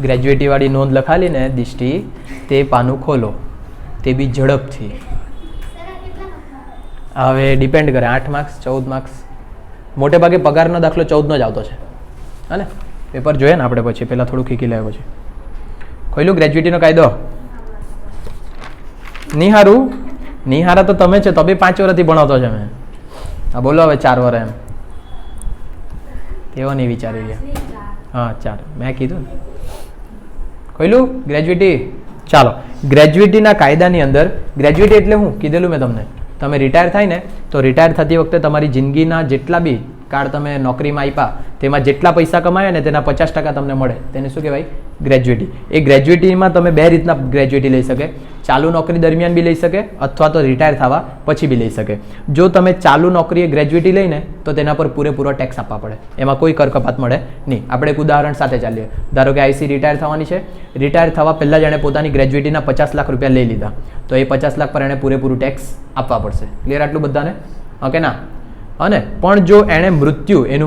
ગ્રેજ્યુટીવાળી નોંધ લખાલી ને દિષ્ટિ, તે પાનું ખોલો, તે બી ઝડપથી. હવે ડિપેન્ડ કરે 8 માર્ક્સ 14 માર્ક્સ. મોટે ભાગે પગારનો દાખલો 14નો જ આવતો છે. હા ને? પેપર જોઈએ ને આપણે પછી, પહેલાં થોડું ખીકી લેવા પછી. ખોલ્યું ગ્રેજ્યુટીનો કાયદો? નિહારા તો તમે છે, તો બી 5 વર્ષથી ભણાવતો છે મેં. હા બોલો હવે 4 વર્ષ એમ. તેવો નહીં વિચારી રહ્યા. હા 4 મેં કીધું ને. ખોલ્યું ગ્રેજ્યુટી? ચાલો ગ્રેજ્યુટીના કાયદાની અંદર ગ્રેજ્યુટી એટલે હું કીધેલું મેં તમને. તમે રિટાયર થાય ને તો રિટાયર થતી વખતે તમારી જિંદગીના જેટલા બી કાળ તમે નોકરીમાં આપ્યા તેમાં જેટલા પૈસા કમાયા ને તેના 50% તમને મળે. તેને શું કહેવાય? ગ્રેજ્યુટી. એ ગ્રેજ્યુટીમાં તમે 2 રીતના ગ્રેજ્યુટી લઈ શકે. ચાલુ નોકરી દરમિયાન બી લઈ શકે અથવા તો રિટાયર થવા પછી બી લઈ શકે. જો તમે ચાલુ નોકરીએ ગ્રેજ્યુટી લઈને તો તેના પર પૂરેપૂરો ટેક્સ આપવા પડે, એમાં કોઈ કર કપાત મળે નહીં. આપણે એક ઉદાહરણ સાથે ચાલીએ. ધારો કે આઈસી રિટાયર થવાની છે. રિટાયર થવા પહેલાં જ એણે પોતાની ગ્રેજ્યુટીના 50 લાખ રૂપિયા લઈ લીધા, તો એ 50 લાખ પર એણે પૂરેપૂરું ટેક્સ આપવા પડશે. ક્લિયર આટલું બધાને? ઓકે ના? અને પણ જો એનું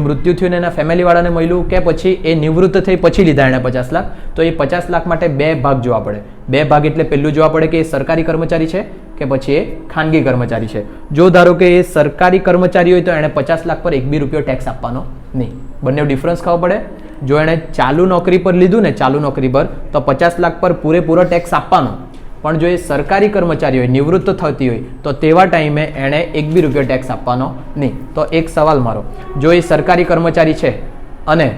મૃત્યુ થયું ને એના ફેમિલીવાળાને મળ્યું કે પછી એ નિવૃત્ત થઈ પછી લીધા એણે 50 લાખ, તો એ 50 લાખ માટે 2 ભાગ જોવા પડે. 2 ભાગ એટલે પહેલું જોવા પડે કે એ સરકારી કર્મચારી છે કે પછી એ ખાનગી કર્મચારી છે. જો ધારો કે એ સરકારી કર્મચારી હોય તો એણે 50 લાખ પર 1 બી રૂપિયો ટેક્સ આપવાનો નહીં. બંને ડિફરન્સ ખબર પડે. જો એણે ચાલુ નોકરી પર લીધું ને, ચાલુ નોકરી પર, તો 50 લાખ પર પૂરેપૂરો ટેક્સ આપવાનો. પણ જો એ સરકારી કર્મચારી હોય, નિવૃત્ત થતી હોય, તો તેવા ટાઈમે એણે 1 બી રૂપિયો ટેક્સ આપવાનો નહીં. તો એક સવાલ મારો, જો એ સરકારી કર્મચારી છે અને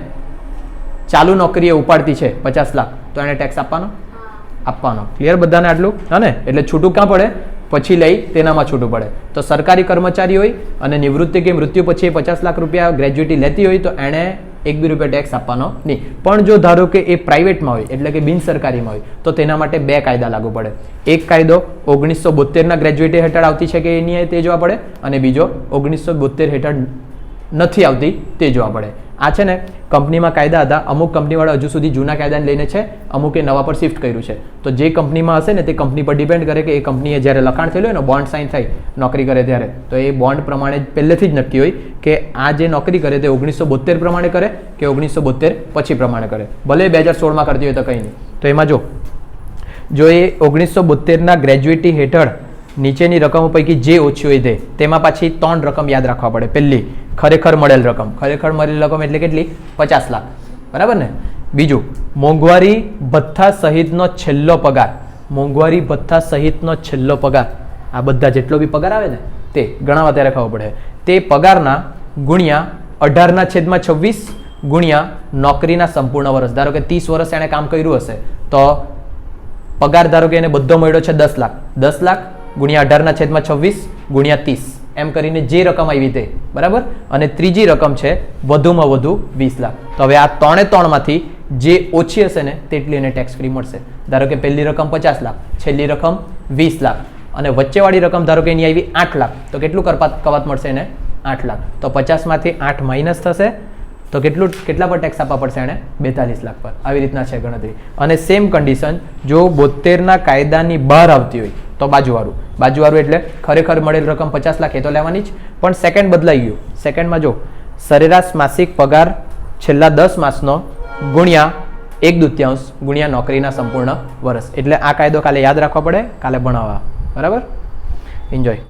ચાલુ નોકરીએ ઉપાડતી છે 50 લાખ, તો એણે ટેક્સ આપવાનો? ક્લિયર બધાને આટલું? હા ને? એટલે છૂટું ક્યાં પડે? પછી લઈ તેનામાં છૂટું પડે. તો સરકારી કર્મચારી હોય અને નિવૃત્તિ કે મૃત્યુ પછી 50 લાખ રૂપિયા ગ્રેજ્યુટી લેતી હોય તો એણે 1 બી રૂપિયા ટેક્સ આપવાનો નહીં. પણ જો ધારો કે એ પ્રાઇવેટમાં હોય એટલે કે બિન સરકારીમાં હોય તો તેના માટે 2 કાયદા લાગુ પડે. એક કાયદો 1972ના ગ્રેજ્યુટી હેઠળ આવતી છે કે એની તે જોવા પડે અને બીજો 1972 હેઠળ નથી આવતી તે જોવા પડે. આ છે ને કંપનીમાં કાયદા હતા, અમુક કંપનીવાળા હજુ સુધી જૂના કાયદાને લઈને છે, અમુકે નવા પર શિફ્ટ કર્યું છે. તો જે કંપનીમાં હશે ને તે કંપની પર ડિપેન્ડ કરે કે એ કંપનીએ જ્યારે લખાણ થયેલું હોય ને બોન્ડ સાઇન થઈ નોકરી કરે ત્યારે તો એ બોન્ડ પ્રમાણે પહેલેથી જ નક્કી હોય કે આ જે નોકરી કરે તે 1972 પ્રમાણે કરે કે 1972 પછી પ્રમાણે કરે. ભલે 2016માં કરતી હોય તો કંઈ નહીં. તો એમાં જો એ 1972ના ગ્રેજ્યુએટી હેઠળ નીચેની રકમો પૈકી જે ઓછી હોય તેમાં પાછી 3 રકમ યાદ રાખવા પડે. પહેલી ખરેખર મળેલ રકમ. ખરેખર મળેલ રકમ એટલે કેટલી? 50 લાખ. બરાબર ને? બીજું મોંઘવારી ભથ્થા સહિતનો છેલ્લો પગાર. મોંઘવારી ભથ્થા સહિતનો છેલ્લો પગાર. આ બધા જેટલો બી પગાર આવે ને તે ગણાવવા ત્યારે ખબર પડે. તે પગારના ગુણ્યા 18/26 ગુણ્યા નોકરીના સંપૂર્ણ વર્ષ. ધારો કે 30 વર્ષ એણે કામ કર્યું હશે તો પગાર ધારો કે એને બધો મળ્યો છે 10 લાખ. 10 લાખ ગુણ્યા 18/26 ગુણ્યા 30 એમ કરીને જે રકમ આવી તે. બરાબર? અને ત્રીજી રકમ છે વધુમાં વધુ 20 લાખ. તો હવે આ 3 માંથી જે ઓછી હશે ને તેટલી એને ટેક્સ ફ્રી મળશે. ધારો કે પહેલી રકમ 50 લાખ, છેલ્લી રકમ 20 લાખ અને વચ્ચેવાળી રકમ ધારો કે એની આવી 8 લાખ તો કેટલું કપાત મળશે એને? 8 લાખ. તો 50 માંથી 8 માઇનસ થશે તો કેટલા પર ટેક્સ આપવા પડશે એને? 42 લાખ પર. આવી રીતના છે ગણતરી. અને સેમ કન્ડિશન જો 72ના કાયદાની બહાર આવતી હોય તો બાજુવાળું એટલે ખરેખર મળેલ રકમ 50 લાખ એ તો લેવાની જ, પણ સેકન્ડ બદલાઈ ગયું. સેકન્ડમાં જો સરેરાશ માસિક પગાર છેલ્લા 10 માસનો ગુણ્યા 1/2 ગુણ્યા નોકરીના સંપૂર્ણ વર્ષ. એટલે આ કાયદો કાલે યાદ રાખવા પડે, કાલે ભણાવવા. બરાબર? એન્જોય.